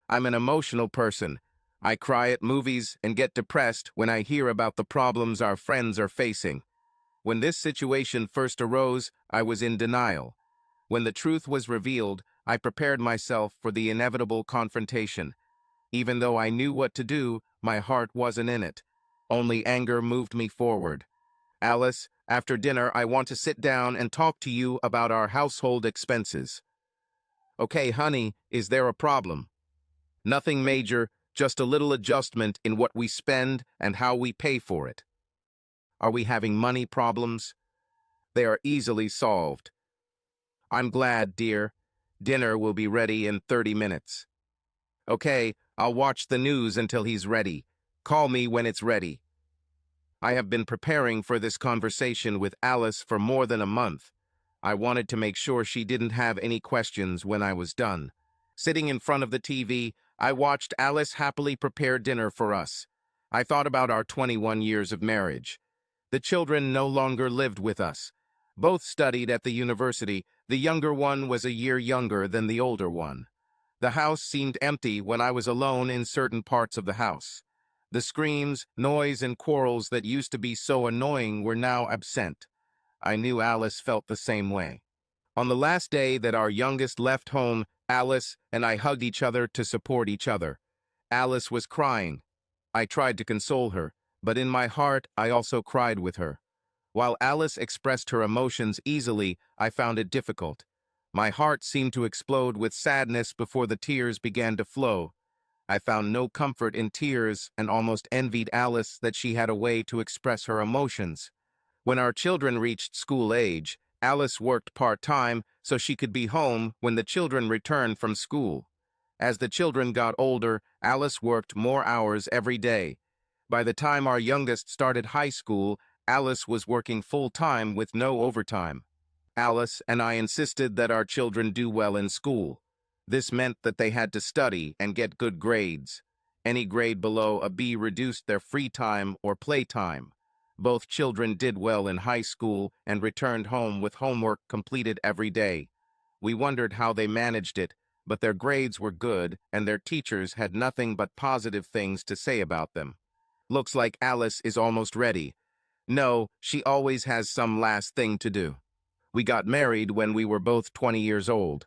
I'm an emotional person. I cry at movies and get depressed when I hear about the problems our friends are facing. When this situation first arose, I was in denial. When the truth was revealed, I prepared myself for the inevitable confrontation. Even though I knew what to do, my heart wasn't in it. Only anger moved me forward. Alice, after dinner, I want to sit down and talk to you about our household expenses. Okay, honey, is there a problem? Nothing major, just a little adjustment in what we spend and how we pay for it. Are we having money problems? They are easily solved. I'm glad, dear. Dinner will be ready in 30 minutes. Okay, I'll watch the news until he's ready. Call me when it's ready. I have been preparing for this conversation with Alice for more than a month. I wanted to make sure she didn't have any questions when I was done. Sitting in front of the TV, I watched Alice happily prepare dinner for us. I thought about our 21 years of marriage. The children no longer lived with us. Both studied at the university. The younger one was a year younger than the older one. The house seemed empty when I was alone in certain parts of the house. The screams, noise, and quarrels that used to be so annoying were now absent. I knew Alice felt the same way. On the last day that our youngest left home, Alice and I hugged each other to support each other. Alice was crying. I tried to console her, but in my heart, I also cried with her. While Alice expressed her emotions easily, I found it difficult. My heart seemed to explode with sadness before the tears began to flow. I found no comfort in tears and almost envied Alice that she had a way to express her emotions. When our children reached school age, Alice worked part-time so she could be home when the children returned from school. As the children got older, Alice worked more hours every day. By the time our youngest started high school, Alice was working full-time with no overtime. Alice and I insisted that our children do well in school. This meant that they had to study and get good grades. Any grade below a B reduced their free time or playtime. Both children did well in high school and returned home with homework completed every day. We wondered how they managed it, but their grades were good and their teachers had nothing but positive things to say about them. Looks like Alice is almost ready. No, she always has some last thing to do. We got married when we were both 20 years old.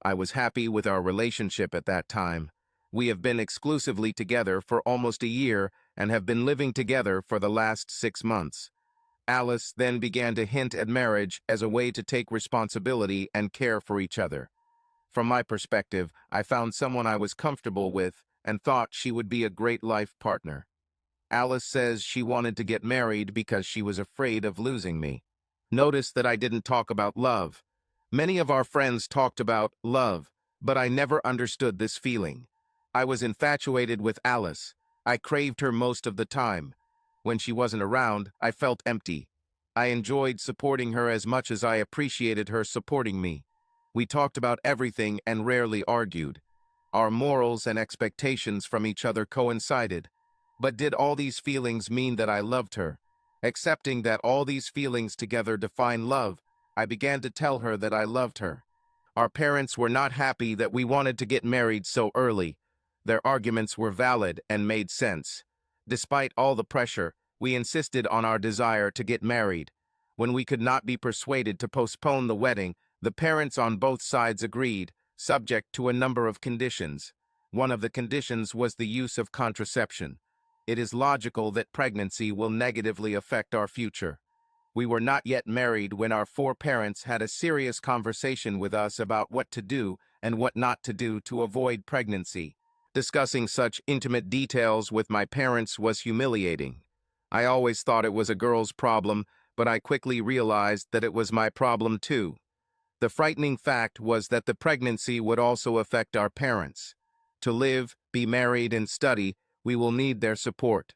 I was happy with our relationship at that time. We have been exclusively together for almost a year and have been living together for the last 6 months. Alice then began to hint at marriage as a way to take responsibility and care for each other. From my perspective, I found someone I was comfortable with and thought she would be a great life partner. Alice says she wanted to get married because she was afraid of losing me. Notice that I didn't talk about love. Many of our friends talked about love, but I never understood this feeling. I was infatuated with Alice. I craved her most of the time. When she wasn't around, I felt empty. I enjoyed supporting her as much as I appreciated her supporting me. We talked about everything and rarely argued. Our morals and expectations from each other coincided. But did all these feelings mean that I loved her? Accepting that all these feelings together define love, I began to tell her that I loved her. Our parents were not happy that we wanted to get married so early. Their arguments were valid and made sense. Despite all the pressure, we insisted on our desire to get married. When we could not be persuaded to postpone the wedding, the parents on both sides agreed, subject to a number of conditions. One of the conditions was the use of contraception. It is logical that pregnancy will negatively affect our future. We were not yet married when our 4 parents had a serious conversation with us about what to do and what not to do to avoid pregnancy. Discussing such intimate details with my parents was humiliating. I always thought it was a girl's problem, but I quickly realized that it was my problem too. The frightening fact was that the pregnancy would also affect our parents. To live, be married, and study, we will need their support.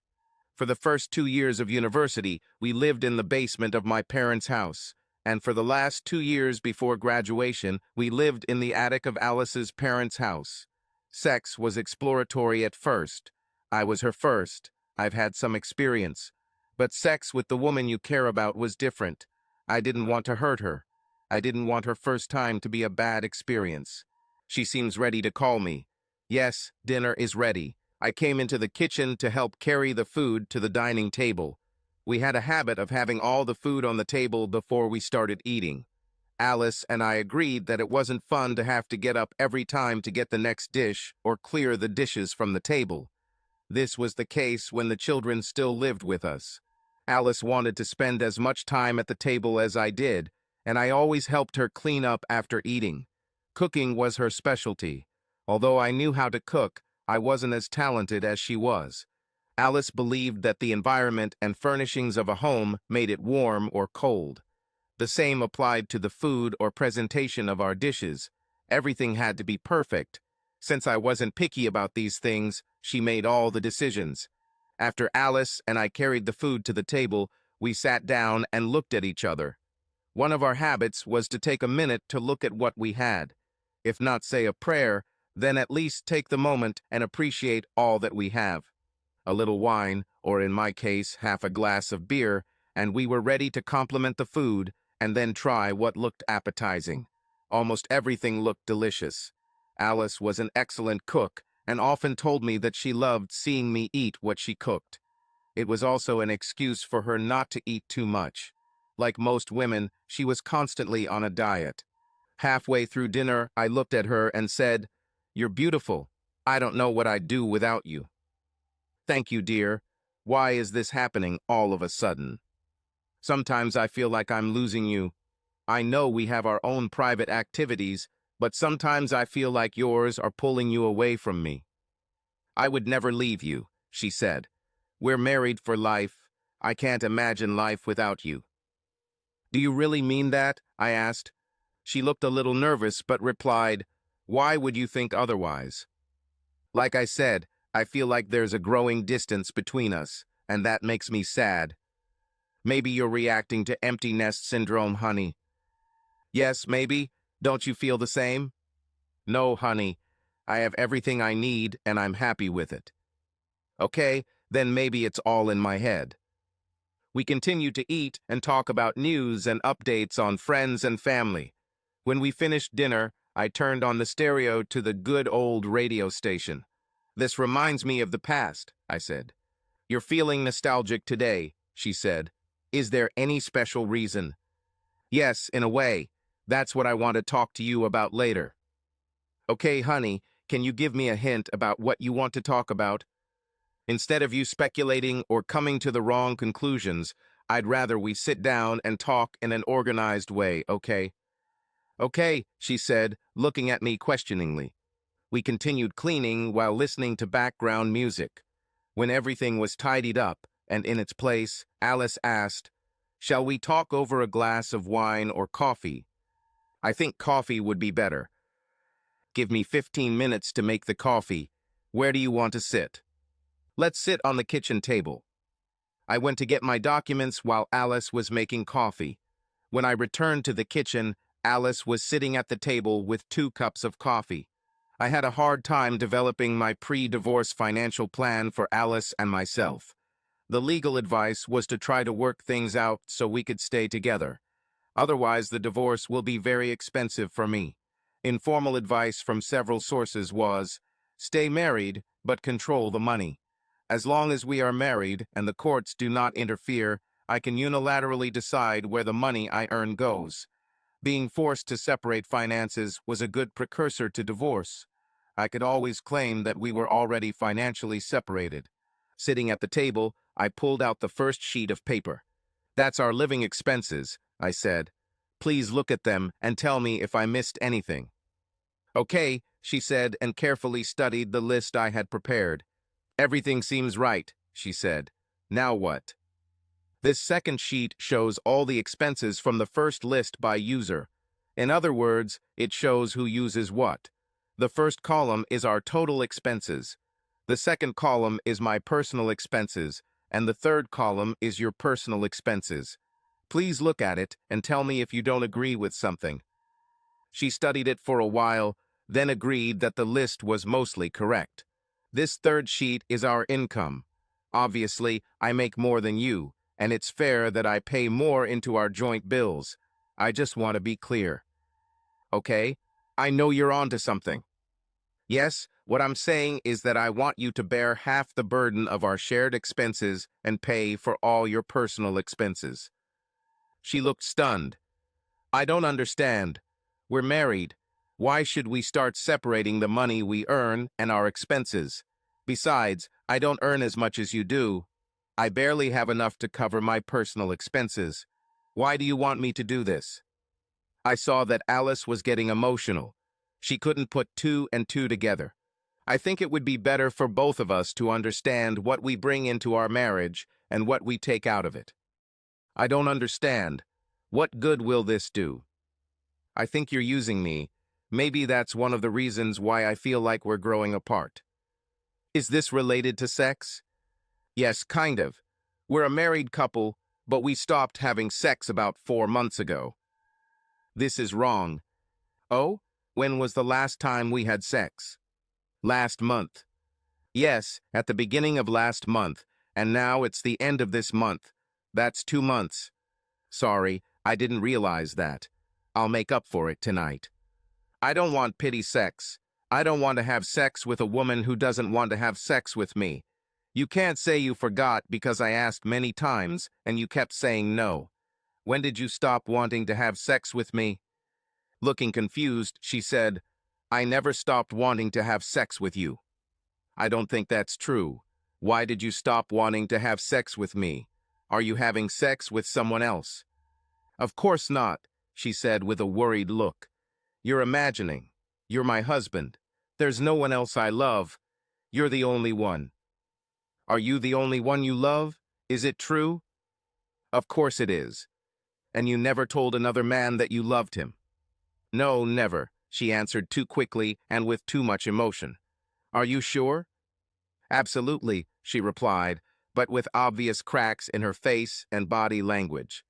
For the first 2 years of university, we lived in the basement of my parents' house, and for the last 2 years before graduation, we lived in the attic of Alice's parents' house. Sex was exploratory at first. I was her first. I've had some experience. But sex with the woman you care about was different. I didn't want to hurt her. I didn't want her first time to be a bad experience. She seems ready to call me. Yes, dinner is ready. I came into the kitchen to help carry the food to the dining table. We had a habit of having all the food on the table before we started eating. Alice and I agreed that it wasn't fun to have to get up every time to get the next dish or clear the dishes from the table. This was the case when the children still lived with us. Alice wanted to spend as much time at the table as I did, and I always helped her clean up after eating. Cooking was her specialty. Although I knew how to cook, I wasn't as talented as she was. Alice believed that the environment and furnishings of a home made it warm or cold. The same applied to the food or presentation of our dishes. Everything had to be perfect. Since I wasn't picky about these things, she made all the decisions. After Alice and I carried the food to the table, we sat down and looked at each other. One of our habits was to take a minute to look at what we had. If not say a prayer, then at least take the moment and appreciate all that we have. A little wine, or in my case, half a glass of beer, and we were ready to compliment the food and then try what looked appetizing. Almost everything looked delicious. Alice was an excellent cook and often told me that she loved seeing me eat what she cooked. It was also an excuse for her not to eat too much. Like most women, she was constantly on a diet. Halfway through dinner, I looked at her and said, "You're beautiful. I don't know what I'd do without you." "Thank you, dear. Why is this happening all of a sudden?" "Sometimes I feel like I'm losing you. I know we have our own private activities, but sometimes I feel like yours are pulling you away from me." "I would never leave you," she said. "We're married for life. I can't imagine life without you." "Do you really mean that?" I asked. She looked a little nervous, but replied, "Why would you think otherwise?" "Like I said, I feel like there's a growing distance between us, and that makes me sad." "Maybe you're reacting to empty nest syndrome, honey." "Yes, maybe. Don't you feel the same?" "No, honey. I have everything I need, and I'm happy with it." "Okay, then maybe it's all in my head." We continued to eat and talk about news and updates on friends and family. When we finished dinner, I turned on the stereo to the good old radio station. "This reminds me of the past," I said. "You're feeling nostalgic today," she said. "Is there any special reason?" "Yes, in a way. That's what I want to talk to you about later." "Okay, honey, can you give me a hint about what you want to talk about? Instead of you speculating or coming to the wrong conclusions, I'd rather we sit down and talk in an organized way, okay?" "Okay," she said, looking at me questioningly. We continued cleaning while listening to background music. When everything was tidied up and in its place, Alice asked, "Shall we talk over a glass of wine or coffee?" "I think coffee would be better." "Give me 15 minutes to make the coffee. Where do you want to sit?" "Let's sit on the kitchen table." I went to get my documents while Alice was making coffee. When I returned to the kitchen, Alice was sitting at the table with 2 cups of coffee. I had a hard time developing my pre-divorce financial plan for Alice and myself. The legal advice was to try to work things out so we could stay together. Otherwise, the divorce will be very expensive for me. Informal advice from several sources was, stay married, but control the money. As long as we are married and the courts do not interfere, I can unilaterally decide where the money I earn goes. Being forced to separate finances was a good precursor to divorce. I could always claim that we were already financially separated. Sitting at the table, I pulled out the first sheet of paper. "That's our living expenses," I said. "Please look at them and tell me if I missed anything." "Okay," she said, and carefully studied the list I had prepared. "Everything seems right," she said. "Now what?" This second sheet shows all the expenses from the first list by user. In other words, it shows who uses what. The first column is our total expenses. The second column is my personal expenses, and the third column is your personal expenses. Please look at it and tell me if you don't agree with something. She studied it for a while, then agreed that the list was mostly correct. This third sheet is our income. Obviously, I make more than you, and it's fair that I pay more into our joint bills. I just want to be clear. Okay, I know you're onto something. Yes, What I'm saying is that I want you to bear half the burden of our shared expenses and pay for all your personal expenses. She looked stunned. I don't understand. We're married. Why should we start separating the money we earn and our expenses? Besides, I don't earn as much as you do. I barely have enough to cover my personal expenses. Why do you want me to do this? I saw that Alice was getting emotional. She couldn't put two and two together. I think it would be better for both of us to understand what we bring into our marriage and what we take out of it. I don't understand. What good will this do? I think you're using me. Maybe that's one of the reasons why I feel like we're growing apart. Is this related to sex? Yes, kind of. We're a married couple, but we stopped having sex about 4 months ago. This is wrong. Oh? When was the last time we had sex? Last month. Yes, at the beginning of last month, and now it's the end of this month. That's 2 months. Sorry, I didn't realize that. I'll make up for it tonight. I don't want pity sex. I don't want to have sex with a woman who doesn't want to have sex with me. You can't say you forgot because I asked many times and you kept saying no. When did you stop wanting to have sex with me? Looking confused, she said, I never stopped wanting to have sex with you. I don't think that's true. Why did you stop wanting to have sex with me? Are you having sex with someone else? Of course not, she said with a worried look. You're imagining. You're my husband. There's no one else I love. You're the only one. Are you the only one you love? Is it true? Of course it is. And you never told another man that you loved him? No, never, she answered too quickly and with too much emotion. Are you sure? Absolutely, she replied, but with obvious cracks in her face and body language.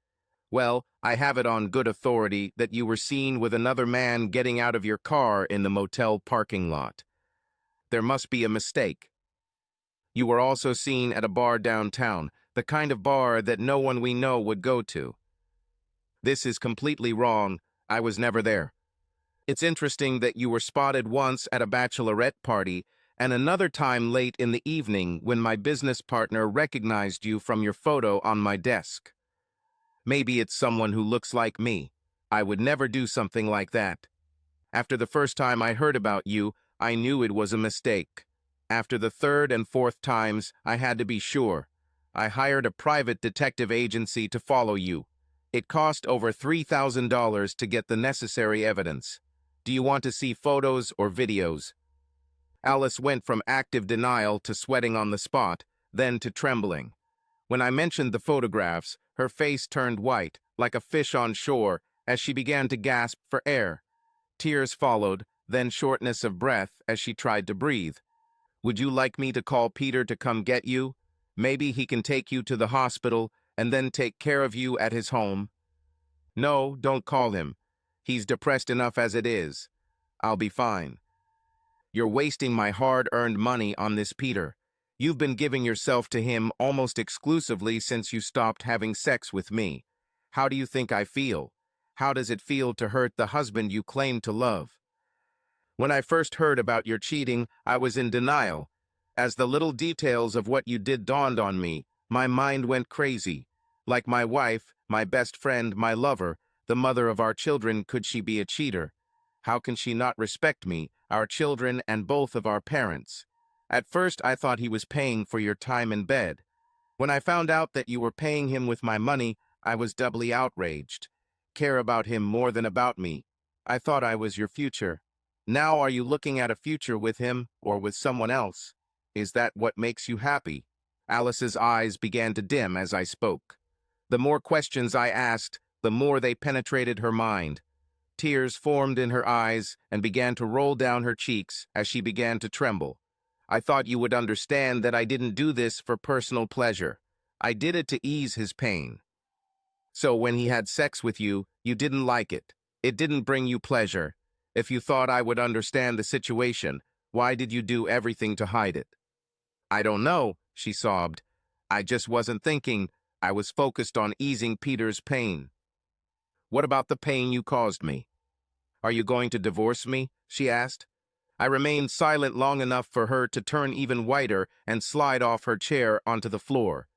Well, I have it on good authority that you were seen with another man getting out of your car in the motel parking lot. There must be a mistake. You were also seen at a bar downtown, the kind of bar that no one we know would go to. This is completely wrong. I was never there. It's interesting that you were spotted once at a bachelorette party and another time late in the evening when my business partner recognized you from your photo on my desk. Maybe it's someone who looks like me. I would never do something like that. After the first time I heard about you, I knew it was a mistake. After the third and fourth times, I had to be sure. I hired a private detective agency to follow you. It cost over $3,000 to get the necessary evidence. Do you want to see photos or videos? Alice went from active denial to sweating on the spot, then to trembling. When I mentioned the photographs, her face turned white, like a fish on shore, as she began to gasp for air. Tears followed, then shortness of breath as she tried to breathe. Would you like me to call Peter to come get you? Maybe he can take you to the hospital and then take care of you at his home. No, don't call him. He's depressed enough as it is. I'll be fine. You're wasting my hard-earned money on this Peter. You've been giving yourself to him almost exclusively since you stopped having sex with me. How do you think I feel? How does it feel to hurt the husband you claim to love? When I first heard about your cheating, I was in denial. As the little details of what you did dawned on me, my mind went crazy. Like my wife, my best friend, my lover, the mother of our children, could she be a cheater? How can she not respect me, our children, and both of our parents? At first, I thought he was paying for your time in bed. When I found out that you were paying him with my money, I was doubly outraged. Care about him more than about me. I thought I was your future. Now are you looking at a future with him or with someone else? Is that what makes you happy? Alice's eyes began to dim as I spoke. The more questions I asked, the more they penetrated her mind. Tears formed in her eyes and began to roll down her cheeks as she began to tremble. I thought you would understand that I didn't do this for personal pleasure. I did it to ease his pain. So when he had sex with you, you didn't like it. It didn't bring you pleasure. If you thought I would understand the situation, why did you do everything to hide it? I don't know, she sobbed. I just wasn't thinking. I was focused on easing Peter's pain. What about the pain you caused me? Are you going to divorce me? She asked. I remained silent long enough for her to turn even whiter and slide off her chair onto the floor.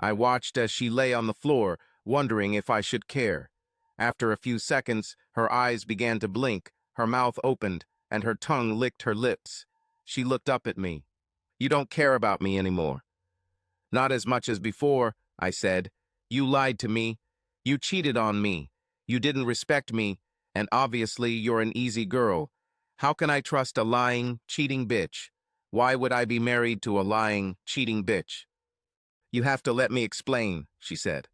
I watched as she lay on the floor, wondering if I should care. After a few seconds, her eyes began to blink, her mouth opened, and her tongue licked her lips. She looked up at me. "You don't care about me anymore." "Not as much as before," I said. "You lied to me. You cheated on me. You didn't respect me, and obviously you're an easy girl. How can I trust a lying, cheating bitch? Why would I be married to a lying, cheating bitch?" "You have to let me explain," she said.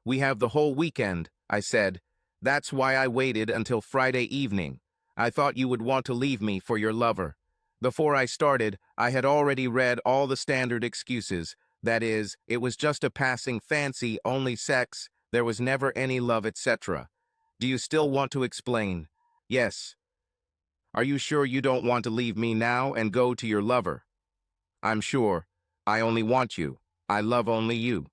"We have the whole weekend," I said. "That's why I waited until Friday evening. I thought you would want to leave me for your lover." Before I started, I had already read all the standard excuses. That is, it was just a passing fancy, only sex, there was never any love, etc. "Do you still want to explain?" "Yes." "Are you sure you don't want to leave me now and go to your lover?" "I'm sure. I only want you. I love only you."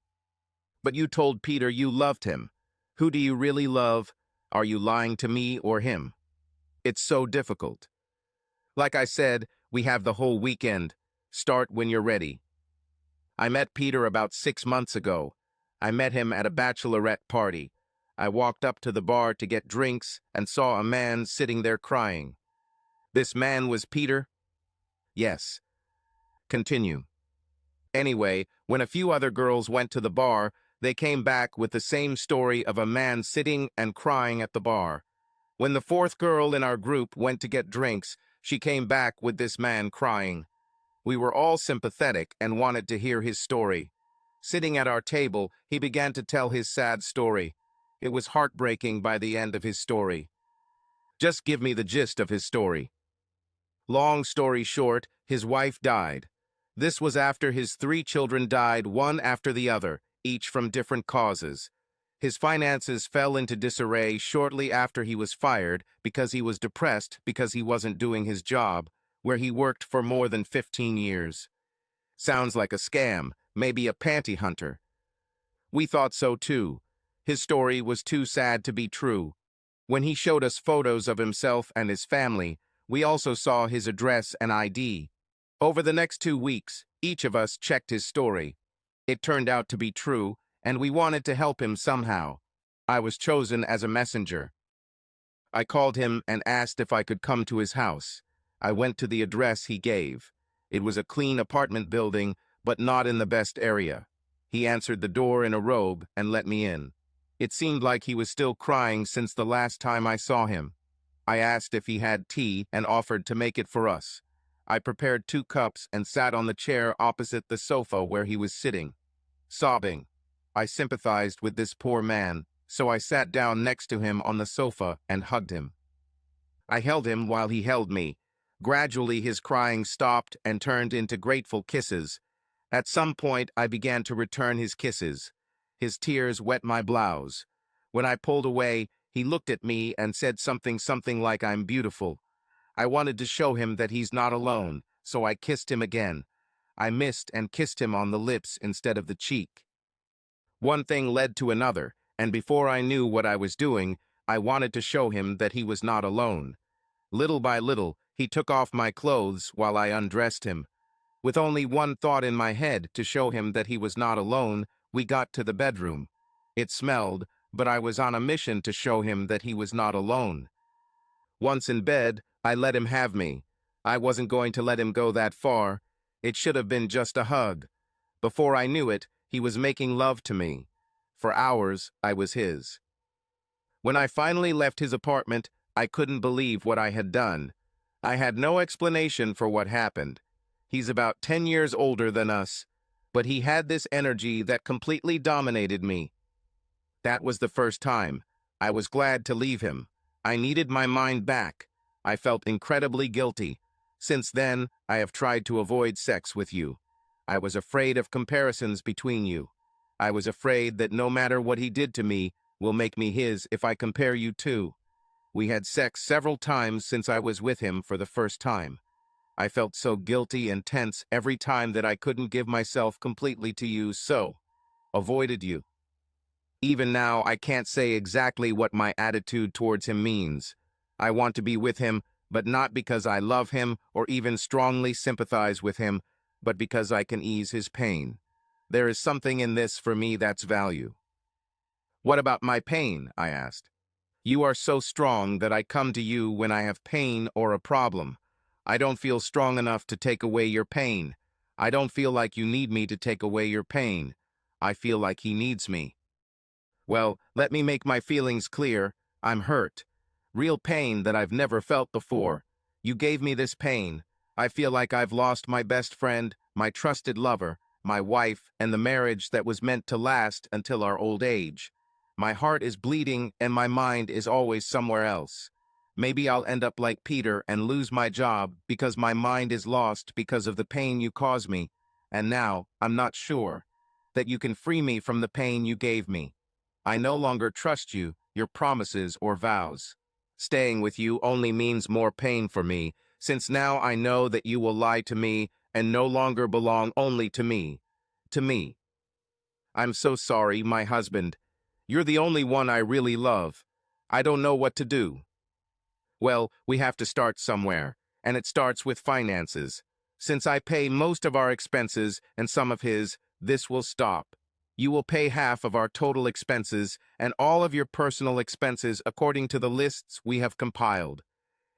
"But you told Peter you loved him. Who do you really love? Are you lying to me or him?" "It's so difficult." "Like I said, we have the whole weekend. Start when you're ready." I met Peter about 6 months ago. I met him at a bachelorette party. I walked up to the bar to get drinks and saw a man sitting there crying. "This man was Peter?" "Yes." "Continue." "Anyway, when a few other girls went to the bar, they came back with the same story of a man sitting and crying at the bar. When the fourth girl in our group went to get drinks, she came back with this man crying. We were all sympathetic and wanted to hear his story. Sitting at our table, he began to tell his sad story. It was heartbreaking by the end of his story. Just give me the gist of his story." Long story short, his wife died. This was after his 3 children died one after the other, each from different causes. His finances fell into disarray shortly after he was fired because he was depressed because he wasn't doing his job, where he worked for more than 15 years. Sounds like a scam, maybe a panty hunter. We thought so too. His story was too sad to be true. When he showed us photos of himself and his family, we also saw his address and ID. Over the next 2 weeks, each of us checked his story. It turned out to be true, and we wanted to help him somehow. I was chosen as a messenger. I called him and asked if I could come to his house. I went to the address he gave. It was a clean apartment building, but not in the best area. He answered the door in a robe and let me in. It seemed like he was still crying since the last time I saw him. I asked if he had tea and offered to make it for us. I prepared 2 cups and sat on the chair opposite the sofa where he was sitting, sobbing. I sympathized with this poor man, so I sat down next to him on the sofa and hugged him. I held him while he held me. Gradually his crying stopped and turned into grateful kisses. At some point I began to return his kisses. His tears wet my blouse. When I pulled away, he looked at me and said something like "I'm beautiful." I wanted to show him that he's not alone, so I kissed him again. I missed and kissed him on the lips instead of the cheek. One thing led to another, and before I knew what I was doing, I wanted to show him that he was not alone. Little by little, he took off my clothes while I undressed him. With only one thought in my head to show him that he was not alone, we got to the bedroom. It smelled, but I was on a mission to show him that he was not alone. Once in bed, I let him have me. I wasn't going to let him go that far. It should have been just a hug. Before I knew it, he was making love to me. For hours, I was his. When I finally left his apartment, I couldn't believe what I had done. I had no explanation for what happened. He's about 10 years older than us, but he had this energy that completely dominated me. That was the first time. I was glad to leave him. I needed my mind back. I felt incredibly guilty. Since then, I have tried to avoid sex with you. I was afraid of comparisons between you. I was afraid that no matter what he did to me will make me his if I compare you too. We had sex several times since I was with him for the first time. I felt so guilty and tense every time that I couldn't give myself completely to you, so avoided you. Even now, I can't say exactly what my attitude towards him means. I want to be with him, but not because I love him or even strongly sympathize with him, but because I can ease his pain. There is something in this for me that's value. What about my pain? I asked. You are so strong that I come to you when I have pain or a problem. I don't feel strong enough to take away your pain. I don't feel like you need me to take away your pain. I feel like he needs me. Well, let me make my feelings clear. I'm hurt. Real pain that I've never felt before. You gave me this pain. I feel like I've lost my best friend, my trusted lover, my wife, and the marriage that was meant to last until our old age. My heart is bleeding and my mind is always somewhere else. Maybe I'll end up like Peter and lose my job because my mind is lost because of the pain you caused me. And now, I'm not sure that you can free me from the pain you gave me. I no longer trust you, your promises or vows. Staying with you only means more pain for me, since now I know that you will lie to me and no longer belong only to me. To me. I'm so sorry, my husband. You're the only one I really love. I don't know what to do. Well, we have to start somewhere, and it starts with finances. Since I pay most of our expenses and some of his, this will stop. You will pay half of our total expenses and all of your personal expenses according to the lists we have compiled.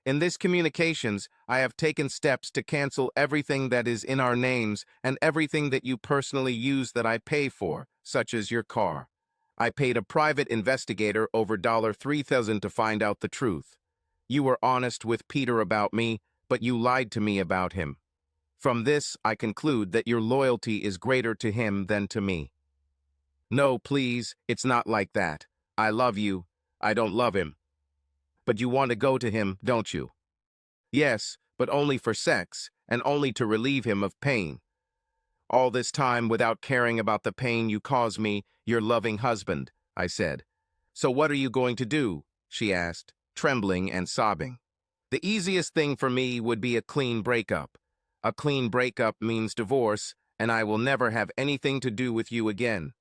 In this communications, I have taken steps to cancel everything that is in our names and everything that you personally use that I pay for, such as your car. I paid a private investigator over $3,000 to find out the truth. You were honest with Peter about me, but you lied to me about him. From this, I conclude that your loyalty is greater to him than to me. No, please, it's not like that. I love you. I don't love him. But you want to go to him, don't you? Yes, but only for sex, and only to relieve him of pain. All this time without caring about the pain you caused me, your loving husband, I said. So what are you going to do? She asked, trembling and sobbing. The easiest thing for me would be a clean breakup. A clean breakup means divorce, and I will never have anything to do with you again.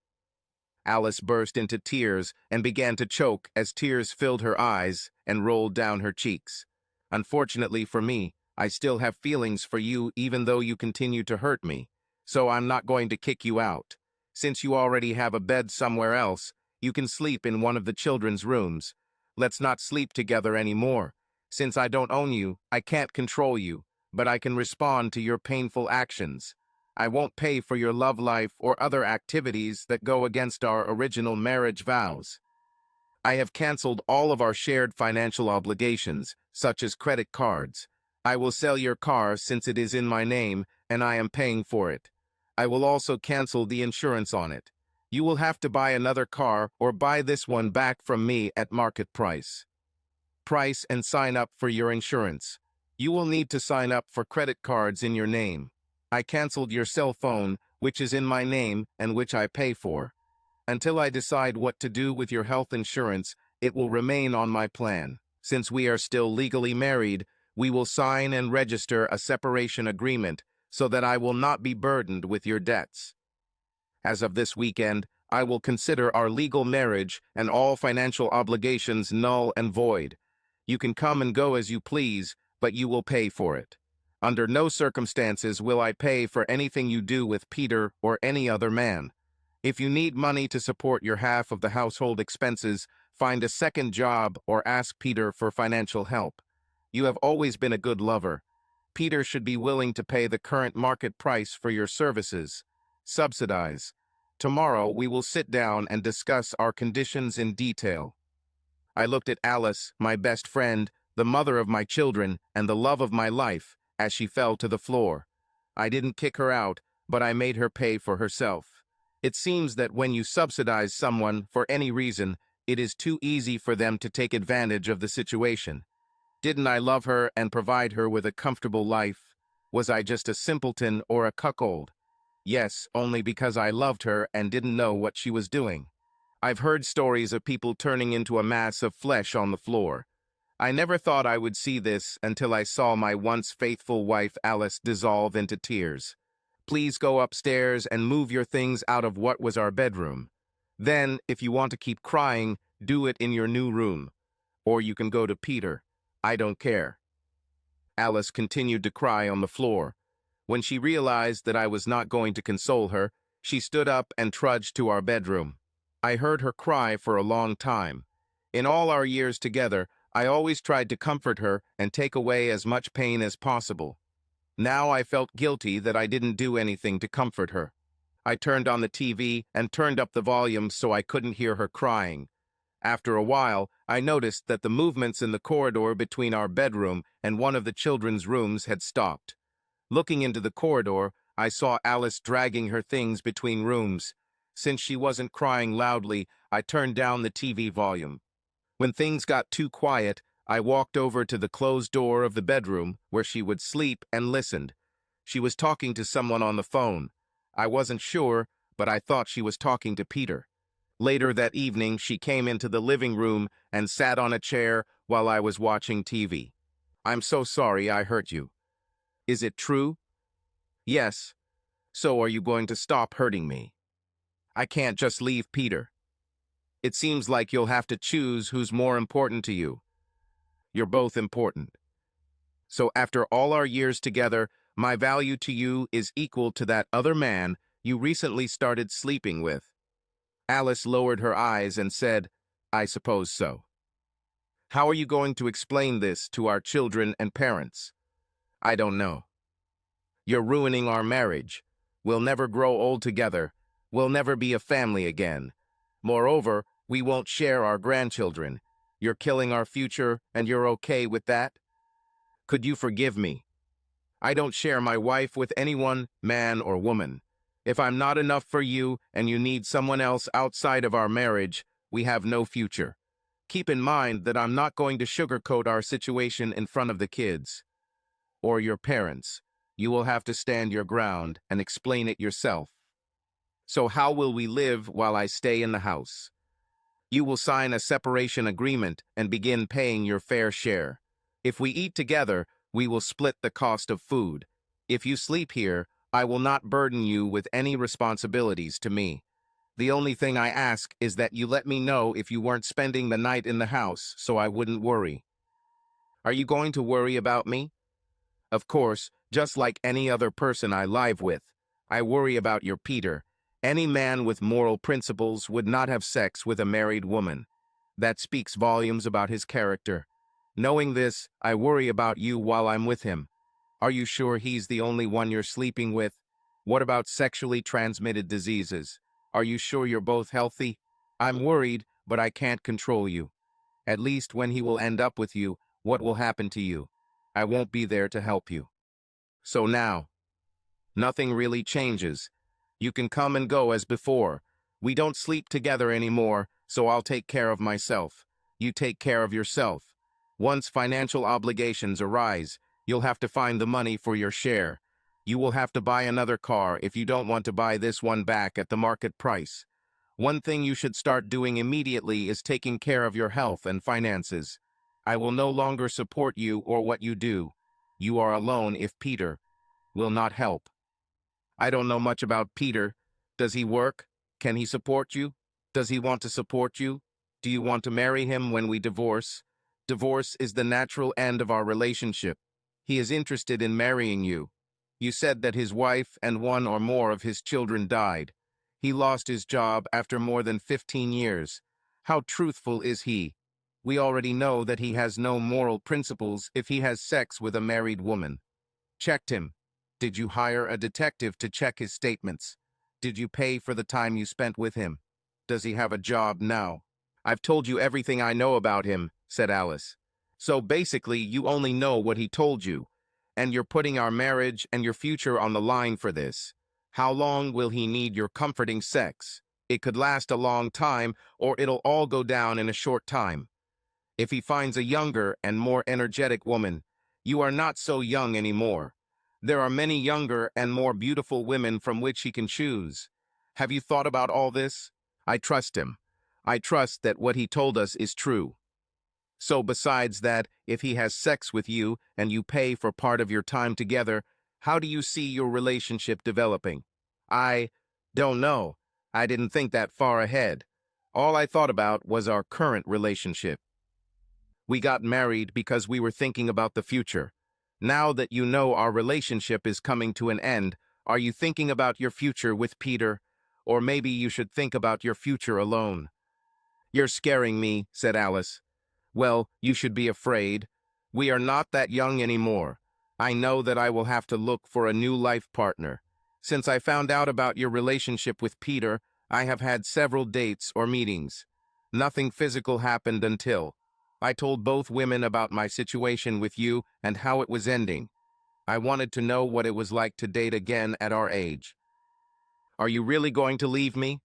Alice burst into tears and began to choke as tears filled her eyes and rolled down her cheeks. Unfortunately for me, I still have feelings for you even though you continue to hurt me, so I'm not going to kick you out. Since you already have a bed somewhere else, you can sleep in one of the children's rooms. Let's not sleep together anymore. Since I don't own you, I can't control you, but I can respond to your painful actions. I won't pay for your love life or other activities that go against our original marriage vows. I have canceled all of our shared financial obligations, such as credit cards. I will sell your car since it is in my name and I am paying for it. I will also cancel the insurance on it. You will have to buy another car or buy this one back from me at market price. Price and sign up for your insurance. You will need to sign up for credit cards in your name. I canceled your cell phone, which is in my name and which I pay for. Until I decide what to do with your health insurance, it will remain on my plan. Since we are still legally married, we will sign and register a separation agreement so that I will not be burdened with your debts. As of this weekend, I will consider our legal marriage and all financial obligations null and void. You can come and go as you please, but you will pay for it. Under no circumstances will I pay for anything you do with Peter or any other man. If you need money to support your half of the household expenses, find a second job or ask Peter for financial help. You have always been a good lover. Peter should be willing to pay the current market price for your services. Subsidize. Tomorrow we will sit down and discuss our conditions in detail. I looked at Alice, my best friend, the mother of my children, and the love of my life, as she fell to the floor. I didn't kick her out, but I made her pay for herself. It seems that when you subsidize someone for any reason, it is too easy for them to take advantage of the situation. Didn't I love her and provide her with a comfortable life? Was I just a simpleton or a cuckold? Yes, only because I loved her and didn't know what she was doing. I've heard stories of people turning into a mass of flesh on the floor. I never thought I would see this until I saw my once faithful wife Alice dissolve into tears. Please go upstairs and move your things out of what was our bedroom. Then, if you want to keep crying, do it in your new room. Or you can go to Peter. I don't care. Alice continued to cry on the floor. When she realized that I was not going to console her, she stood up and trudged to our bedroom. I heard her cry for a long time. In all our years together, I always tried to comfort her and take away as much pain as possible. Now I felt guilty that I didn't do anything to comfort her. I turned on the TV and turned up the volume so I couldn't hear her crying. After a while, I noticed that the movements in the corridor between our bedroom and one of the children's rooms had stopped. Looking into the corridor, I saw Alice dragging her things between rooms. Since she wasn't crying loudly, I turned down the TV volume. When things got too quiet, I walked over to the closed door of the bedroom where she would sleep and listened. She was talking to someone on the phone. I wasn't sure, but I thought she was talking to Peter. Later that evening, she came into the living room and sat on a chair while I was watching TV. "I'm so sorry I hurt you." "Is it true?" "Yes." "So are you going to stop hurting me?" "I can't just leave Peter." "It seems like you'll have to choose who's more important to you." "You're both important." "So after all our years together, my value to you is equal to that other man you recently started sleeping with?" Alice lowered her eyes and said, "I suppose so." "How are you going to explain this to our children and parents?" "I don't know." "You're ruining our marriage. We'll never grow old together. We'll never be a family again. Moreover, we won't share our grandchildren. You're killing our future, and you're okay with that? Could you forgive me? I don't share my wife with anyone, man or woman. If I'm not enough for you and you need someone else outside of our marriage, we have no future. Keep in mind that I'm not going to sugarcoat our situation in front of the kids or your parents. You will have to stand your ground and explain it yourself. So how will we live while I stay in the house? You will sign a separation agreement and begin paying your fair share. If we eat together, we will split the cost of food. If you sleep here, I will not burden you with any responsibilities to me. The only thing I ask is that you let me know if you weren't spending the night in the house so I wouldn't worry. Are you going to worry about me? Of course, just like any other person I live with. I worry about your Peter. Any man with moral principles would not have sex with a married woman. That speaks volumes about his character. Knowing this, I worry about you while I'm with him. Are you sure he's the only one you're sleeping with? What about sexually transmitted diseases? Are you sure you're both healthy? I'm worried, but I can't control you. At least when he will end up with you, what will happen to you? I won't be there to help you. So now, nothing really changes. You can come and go as before. We don't sleep together anymore, so I'll take care of myself. You take care of yourself. Once financial obligations arise, you'll have to find the money for your share. You will have to buy another car if you don't want to buy this one back at the market price. One thing you should start doing immediately is taking care of your health and finances. I will no longer support you or what you do. You are alone if Peter will not help. I don't know much about Peter. Does he work? Can he support you? Does he want to support you? Do you want to marry him when we divorce? Divorce is the natural end of our relationship. He is interested in marrying you. You said that his wife and one or more of his children died. He lost his job after more than 15 years. How truthful is he? We already know that he has no moral principles if he has sex with a married woman. Checked him. Did you hire a detective to check his statements? Did you pay for the time you spent with him? Does he have a job now? I've told you everything I know about him, said Alice. So basically, you only know what he told you, and you're putting our marriage and your future on the line for this. How long will he need your comforting sex? It could last a long time, or it'll all go down in a short time. If he finds a younger and more energetic woman, you are not so young anymore. There are many younger and more beautiful women from which he can choose. Have you thought about all this? I trust him. I trust that what he told us is true. So besides that, if he has sex with you and you pay for part of your time together, how do you see your relationship developing? I don't know. I didn't think that far ahead. All I thought about was our current relationship. We got married because we were thinking about the future. Now that you know our relationship is coming to an end, are you thinking about your future with Peter? Or maybe you should think about your future alone. You're scaring me, said Alice. Well, you should be afraid. We are not that young anymore. I know that I will have to look for a new life partner. Since I found out about your relationship with Peter, I have had several dates or meetings. Nothing physical happened until I told both women about my situation with you and how it was ending. I wanted to know what it was like to date again at our age. Are you really going to leave me?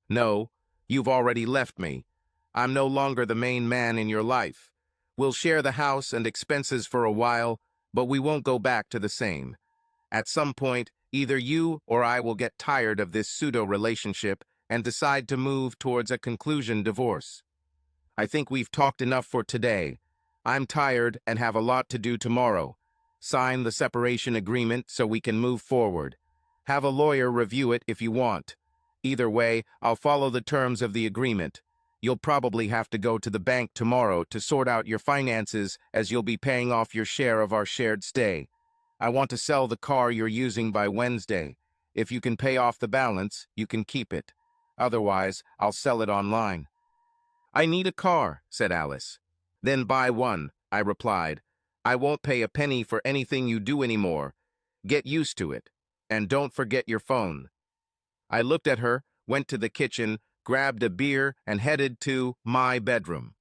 No, you've already left me. I'm no longer the main man in your life. We'll share the house and expenses for a while, but we won't go back to the same. At some point, either you or I will get tired of this pseudo-relationship and decide to move towards a conclusion divorce. I think we've talked enough for today. I'm tired and have a lot to do tomorrow. Sign the separation agreement so we can move forward. Have a lawyer review it if you want. Either way, I'll follow the terms of the agreement. You'll probably have to go to the bank tomorrow to sort out your finances as you'll be paying off your share of our shared stay. I want to sell the car you're using by Wednesday. If you can pay off the balance, you can keep it. Otherwise, I'll sell it online. I need a car, said Alice. Then buy one, I replied. I won't pay a penny for anything you do anymore. Get used to it. And don't forget your phone. I looked at her, went to the kitchen, grabbed a beer, and headed to my bedroom.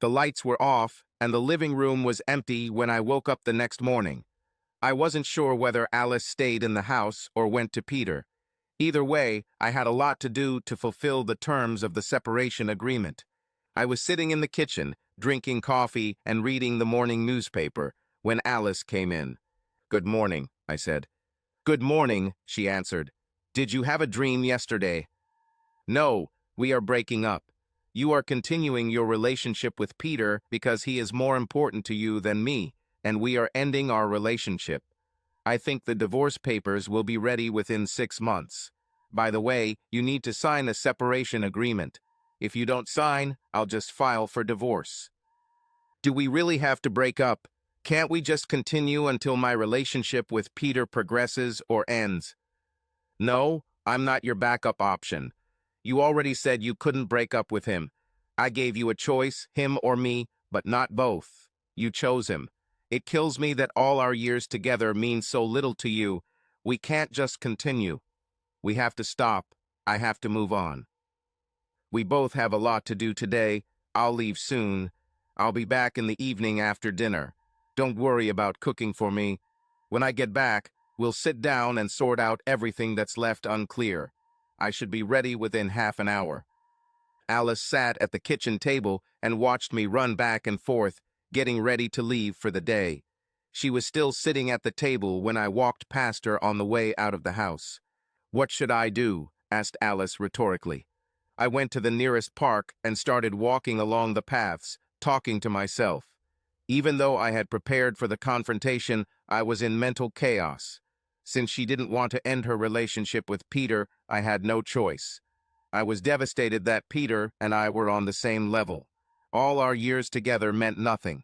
The lights were off, and the living room was empty when I woke up the next morning. I wasn't sure whether Alice stayed in the house or went to Peter. Either way, I had a lot to do to fulfill the terms of the separation agreement. I was sitting in the kitchen, drinking coffee and reading the morning newspaper, when Alice came in. Good morning, I said. Good morning, she answered. Did you have a dream yesterday? No, we are breaking up. You are continuing your relationship with Peter because he is more important to you than me, and we are ending our relationship. I think the divorce papers will be ready within 6 months. By the way, you need to sign a separation agreement. If you don't sign, I'll just file for divorce. Do we really have to break up? Can't we just continue until my relationship with Peter progresses or ends? No, I'm not your backup option. You already said you couldn't break up with him. I gave you a choice, him or me, but not both. You chose him. It kills me that all our years together mean so little to you. We can't just continue. We have to stop. I have to move on. We both have a lot to do today. I'll leave soon. I'll be back in the evening after dinner. Don't worry about cooking for me. When I get back, we'll sit down and sort out everything that's left unclear. I should be ready within half an hour. Alice sat at the kitchen table and watched me run back and forth, getting ready to leave for the day. She was still sitting at the table when I walked past her on the way out of the house. What should I do? Asked Alice rhetorically. I went to the nearest park and started walking along the paths, talking to myself. Even though I had prepared for the confrontation, I was in mental chaos. Since she didn't want to end her relationship with Peter, I had no choice. I was devastated that Peter and I were on the same level. All our years together meant nothing.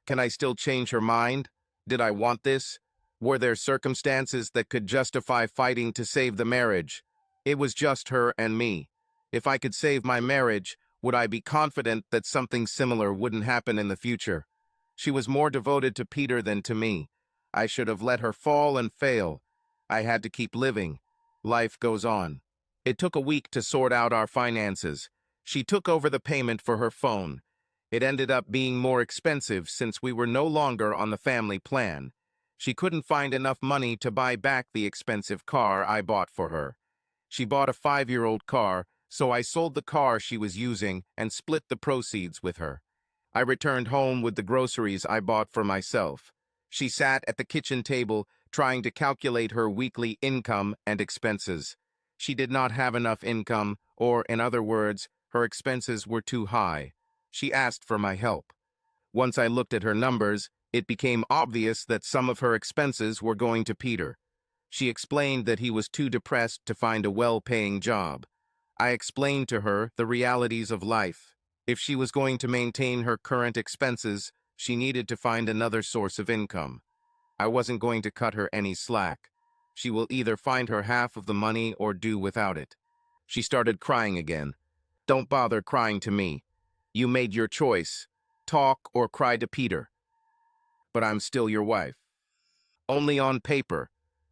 Can I still change her mind? Did I want this? Were there circumstances that could justify fighting to save the marriage? It was just her and me. If I could save my marriage, would I be confident that something similar wouldn't happen in the future? She was more devoted to Peter than to me. I should have let her fall and fail. I had to keep living. Life goes on. It took a week to sort out our finances. She took over the payment for her phone. It ended up being more expensive since we were no longer on the family plan. She couldn't find enough money to buy back the expensive car I bought for her. She bought a 5-year-old car, so I sold the car she was using and split the proceeds with her. I returned home with the groceries I bought for myself. She sat at the kitchen table trying to calculate her weekly income and expenses. She did not have enough income, or, in other words, her expenses were too high. She asked for my help. Once I looked at her numbers, it became obvious that some of her expenses were going to Peter. She explained that he was too depressed to find a well-paying job. I explained to her the realities of life. If she was going to maintain her current expenses, she needed to find another source of income. I wasn't going to cut her any slack. She will either find her half of the money or do without it. She started crying again. Don't bother crying to me. You made your choice. Talk or cry to Peter. But I'm still your wife. Only on paper.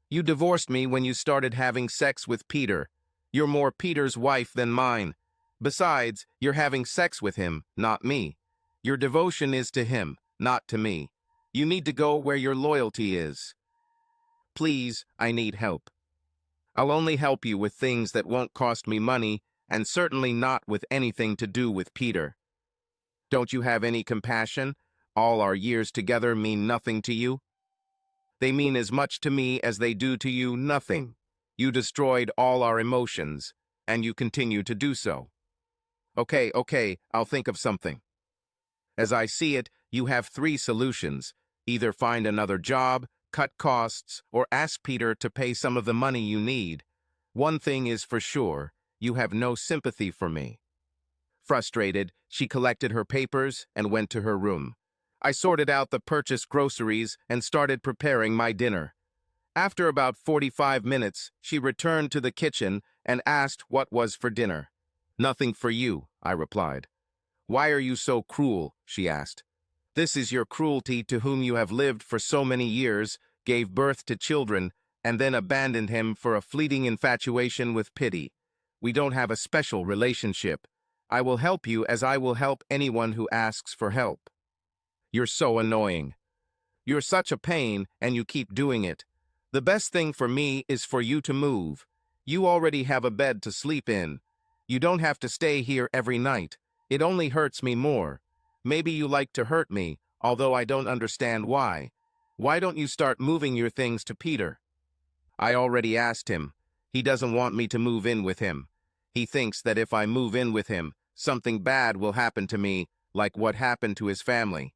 You divorced me when you started having sex with Peter. You're more Peter's wife than mine. Besides, you're having sex with him, not me. Your devotion is to him, not to me. You need to go where your loyalty is. Please, I need help. I'll only help you with things that won't cost me money, and certainly not with anything to do with Peter. Don't you have any compassion? All our years together mean nothing to you? They mean as much to me as they do to you nothing. You destroyed all our emotions, and you continue to do so. Okay, I'll think of something. As I see it, you have three solutions. Either find another job, cut costs, or ask Peter to pay some of the money you need. One thing is for sure, you have no sympathy for me. Frustrated, she collected her papers and went to her room. I sorted out the purchased groceries and started preparing my dinner. After about 45 minutes, she returned to the kitchen and asked what was for dinner. Nothing for you, I replied. Why are you so cruel? She asked. This is your cruelty to whom you have lived for so many years, gave birth to children, and then abandoned him for a fleeting infatuation with pity. We don't have a special relationship. I will help you as I will help anyone who asks for help. You're so annoying. You're such a pain, and you keep doing it. The best thing for me is for you to move. You already have a bed to sleep in. You don't have to stay here every night. It only hurts me more. Maybe you like to hurt me, although I don't understand why. Why don't you start moving your things to Peter? I already asked him. He doesn't want me to move in with him. He thinks that if I move in with him, something bad will happen to me, like what happened to his family.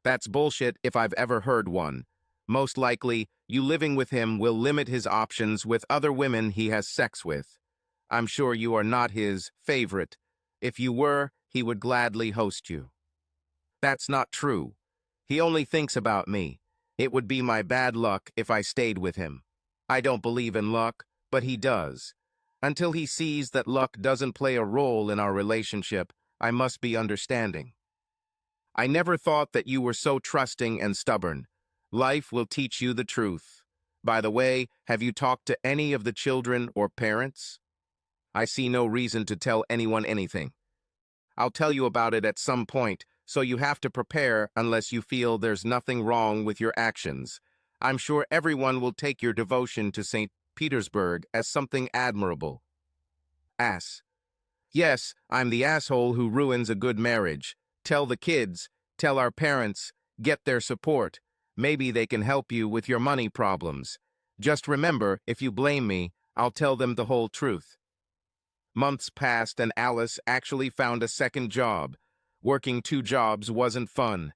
That's bullshit if I've ever heard one. Most likely, you living with him will limit his options with other women he has sex with. I'm sure you are not his favorite. If you were, he would gladly host you. That's not true. He only thinks about me. It would be my bad luck if I stayed with him. I don't believe in luck, but he does. Until he sees that luck doesn't play a role in our relationship, I must be understanding. I never thought that you were so trusting and stubborn. Life will teach you the truth. By the way, have you talked to any of the children or parents? I see no reason to tell anyone anything. I'll tell you about it at some point, so you have to prepare unless you feel there's nothing wrong with your actions. I'm sure everyone will take your devotion to St. Petersburg as something admirable. Ass. Yes, I'm the asshole who ruins a good marriage. Tell the kids, tell our parents, get their support. Maybe they can help you with your money problems. Just remember, if you blame me, I'll tell them the whole truth. Months passed and Alice actually found a second job. Working 2 jobs wasn't fun.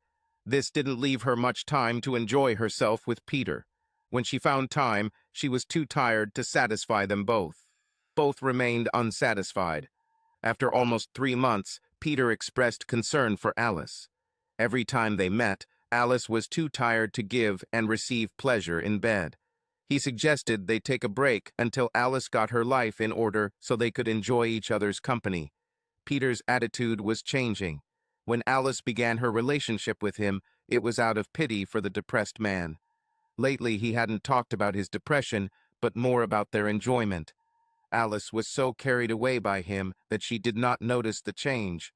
This didn't leave her much time to enjoy herself with Peter. When she found time, she was too tired to satisfy them both. Both remained unsatisfied. After almost 3 months, Peter expressed concern for Alice. Every time they met, Alice was too tired to give and receive pleasure in bed. He suggested they take a break until Alice got her life in order so they could enjoy each other's company. Peter's attitude was changing. When Alice began her relationship with him, it was out of pity for the depressed man. Lately, he hadn't talked about his depression, but more about their enjoyment. Alice was so carried away by him that she did not notice the change.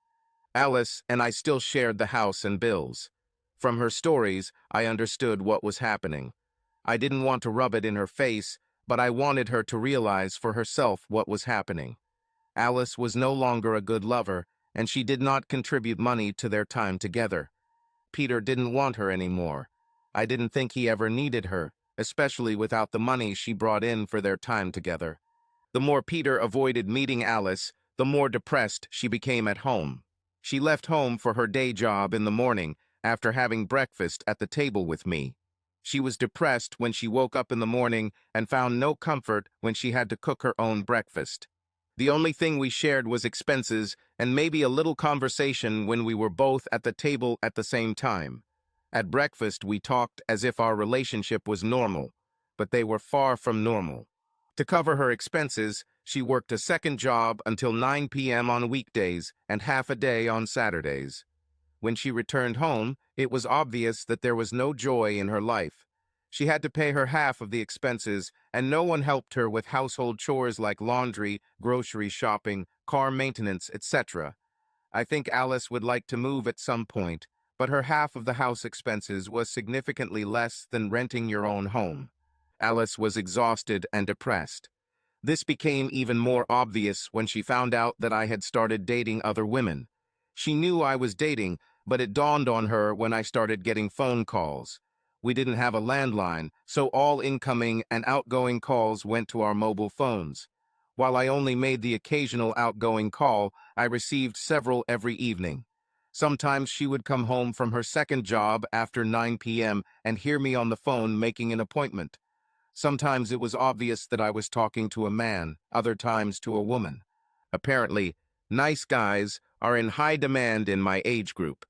Alice and I still shared the house and bills. From her stories, I understood what was happening. I didn't want to rub it in her face, but I wanted her to realize for herself what was happening. Alice was no longer a good lover, and she did not contribute money to their time together. Peter didn't want her anymore. I didn't think he ever needed her, especially without the money she brought in for their time together. The more Peter avoided meeting Alice, the more depressed she became at home. She left home for her day job in the morning after having breakfast at the table with me. She was depressed when she woke up in the morning and found no comfort when she had to cook her own breakfast. The only thing we shared was expenses and maybe a little conversation when we were both at the table at the same time. At breakfast, we talked as if our relationship was normal, but they were far from normal. To cover her expenses, she worked a second job until 9 p.m. on weekdays and half a day on Saturdays. When she returned home, it was obvious that there was no joy in her life. She had to pay her half of the expenses, and no one helped her with household chores like laundry, grocery shopping, car maintenance, etc. I think Alice would like to move at some point, but her half of the house expenses was significantly less than renting your own home. Alice was exhausted and depressed. This became even more obvious when she found out that I had started dating other women. She knew I was dating, but it dawned on her when I started getting phone calls. We didn't have a landline, so all incoming and outgoing calls went to our mobile phones. While I only made the occasional outgoing call, I received several every evening. Sometimes she would come home from her second job after 9 p.m. and hear me on the phone making an appointment. Sometimes it was obvious that I was talking to a man, other times to a woman. Apparently, nice guys are in high demand in my age group.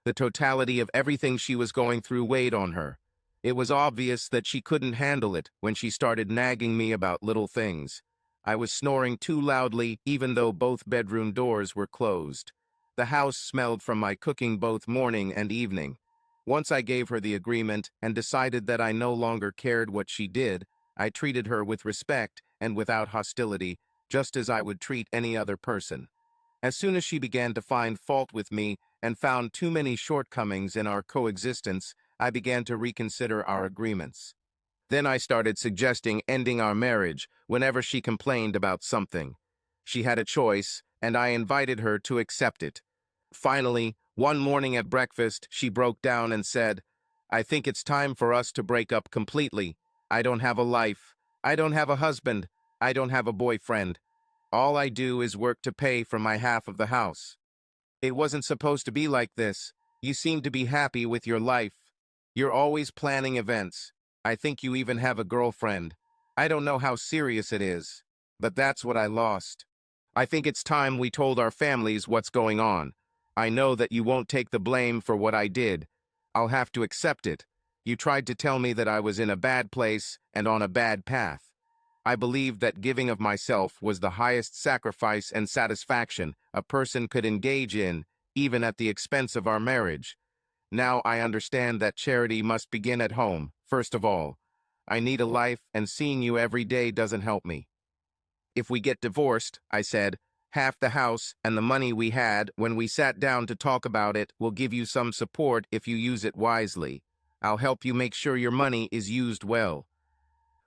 The totality of everything she was going through weighed on her. It was obvious that she couldn't handle it when she started nagging me about little things. I was snoring too loudly even though both bedroom doors were closed. The house smelled from my cooking both morning and evening. Once I gave her the agreement and decided that I no longer cared what she did, I treated her with respect and without hostility, just as I would treat any other person. As soon as she began to find fault with me and found too many shortcomings in our coexistence, I began to reconsider our agreements. Then I started suggesting ending our marriage whenever she complained about something. She had a choice, and I invited her to accept it. Finally, one morning at breakfast, she broke down and said, "I think it's time for us to break up completely. I don't have a life. I don't have a husband. I don't have a boyfriend. All I do is work to pay for my half of the house. It wasn't supposed to be like this. You seem to be happy with your life. You're always planning events. I think you even have a girlfriend. I don't know how serious it is, but that's what I lost. I think it's time we told our families what's going on. I know that you won't take the blame for what I did. I'll have to accept it. You tried to tell me that I was in a bad place and on a bad path. I believed that giving of myself was the highest sacrifice and satisfaction a person could engage in, even at the expense of our marriage. Now I understand that charity must begin at home, first of all. I need a life, and seeing you every day doesn't help me. If we get divorced," I said, "half the house and the money we had when we sat down to talk about it will give you some support if you use it wisely. I'll help you make sure your money is used well."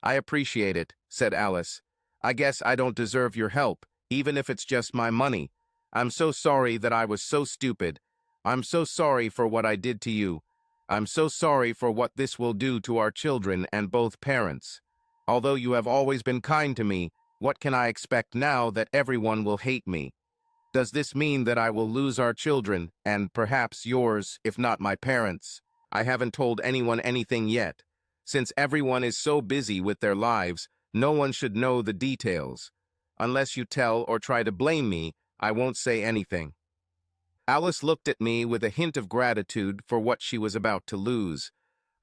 "I appreciate it," said Alice. "I guess I don't deserve your help, even if it's just my money. I'm so sorry that I was so stupid. I'm so sorry for what I did to you. I'm so sorry for what this will do to our children and both parents. Although you have always been kind to me, what can I expect now that everyone will hate me? Does this mean that I will lose our children, and perhaps yours, if not my parents? I haven't told anyone anything yet. Since everyone is so busy with their lives, no one should know the details. Unless you tell or try to blame me, I won't say anything." Alice looked at me with a hint of gratitude for what she was about to lose.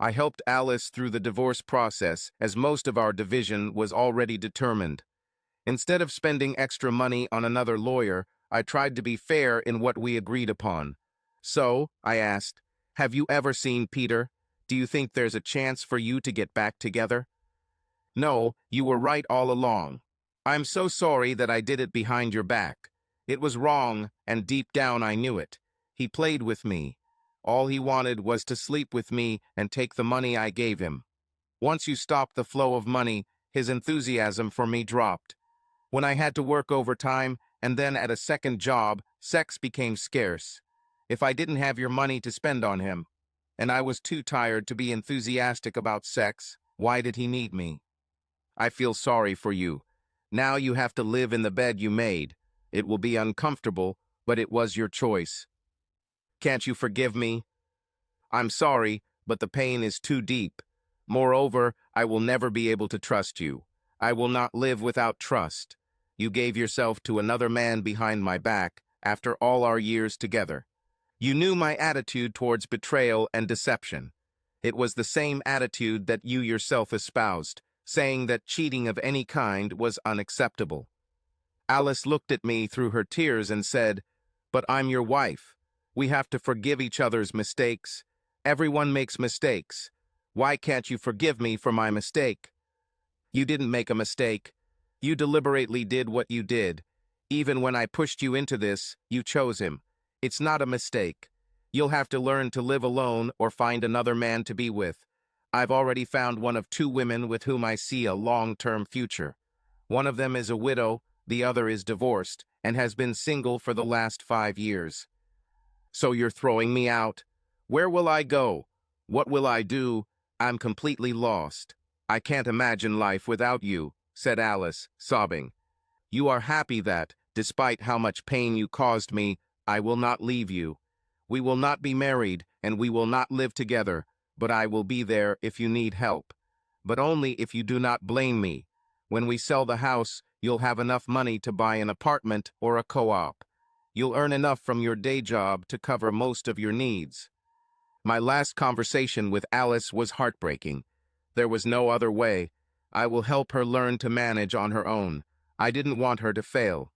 I helped Alice through the divorce process, as most of our division was already determined. Instead of spending extra money on another lawyer, I tried to be fair in what we agreed upon. "So," I asked, "have you ever seen Peter? Do you think there's a chance for you to get back together?" "No, you were right all along. I'm so sorry that I did it behind your back. It was wrong, and deep down I knew it. He played with me. All he wanted was to sleep with me and take the money I gave him. Once you stopped the flow of money, his enthusiasm for me dropped. When I had to work overtime and then at a second job, sex became scarce. If I didn't have your money to spend on him, and I was too tired to be enthusiastic about sex, why did he need me? I feel sorry for you. Now you have to live in the bed you made. It will be uncomfortable, but it was your choice. Can't you forgive me? I'm sorry, but the pain is too deep. Moreover, I will never be able to trust you. I will not live without trust. You gave yourself to another man behind my back after all our years together. You knew my attitude towards betrayal and deception. It was the same attitude that you yourself espoused, saying that cheating of any kind was unacceptable. Alice looked at me through her tears and said, "But I'm your wife. We have to forgive each other's mistakes. Everyone makes mistakes. Why can't you forgive me for my mistake?" "You didn't make a mistake. You deliberately did what you did. Even when I pushed you into this, you chose him. It's not a mistake. You'll have to learn to live alone or find another man to be with. I've already found one of two women with whom I see a long-term future. One of them is a widow, the other is divorced, and has been single for the last 5 years. So you're throwing me out? Where will I go? What will I do? I'm completely lost. I can't imagine life without you," said Alice, sobbing. "You are happy that, despite how much pain you caused me, I will not leave you. We will not be married, and we will not live together, but I will be there if you need help. But only if you do not blame me. When we sell the house, you'll have enough money to buy an apartment or a co-op. You'll earn enough from your day job to cover most of your needs." My last conversation with Alice was heartbreaking. There was no other way. I will help her learn to manage on her own. I didn't want her to fail.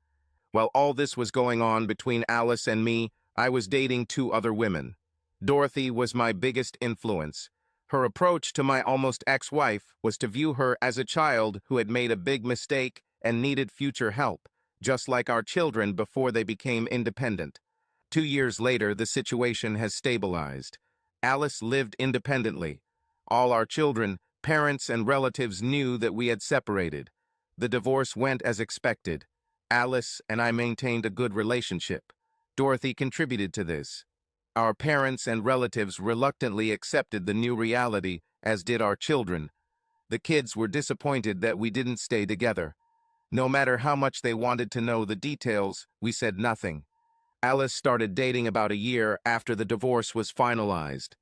While all this was going on between Alice and me, I was dating 2 other women. Dorothy was my biggest influence. Her approach to my almost ex-wife was to view her as a child who had made a big mistake and needed future help, just like our children before they became independent. 2 years later, the situation has stabilized. Alice lived independently. All our children, parents, and relatives knew that we had separated. The divorce went as expected. Alice and I maintained a good relationship. Dorothy contributed to this. Our parents and relatives reluctantly accepted the new reality, as did our children. The kids were disappointed that we didn't stay together. No matter how much they wanted to know the details, we said nothing. Alice started dating about a year after the divorce was finalized.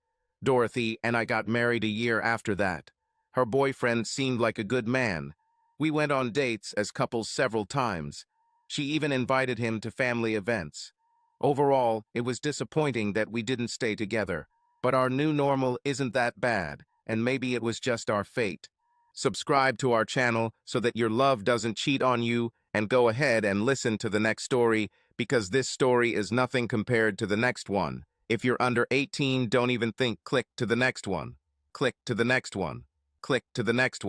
Dorothy and I got married a year after that. Her boyfriend seemed like a good man. We went on dates as couples several times. She even invited him to family events. Overall, it was disappointing that we didn't stay together, but our new normal isn't that bad, and maybe it was just our fate. Subscribe to our channel so that your love doesn't cheat on you, and go ahead and listen to the next story, because this story is nothing compared to the next one. If you're under 18, don't even think. Click to the next one. Click to the next one. Click to the next one.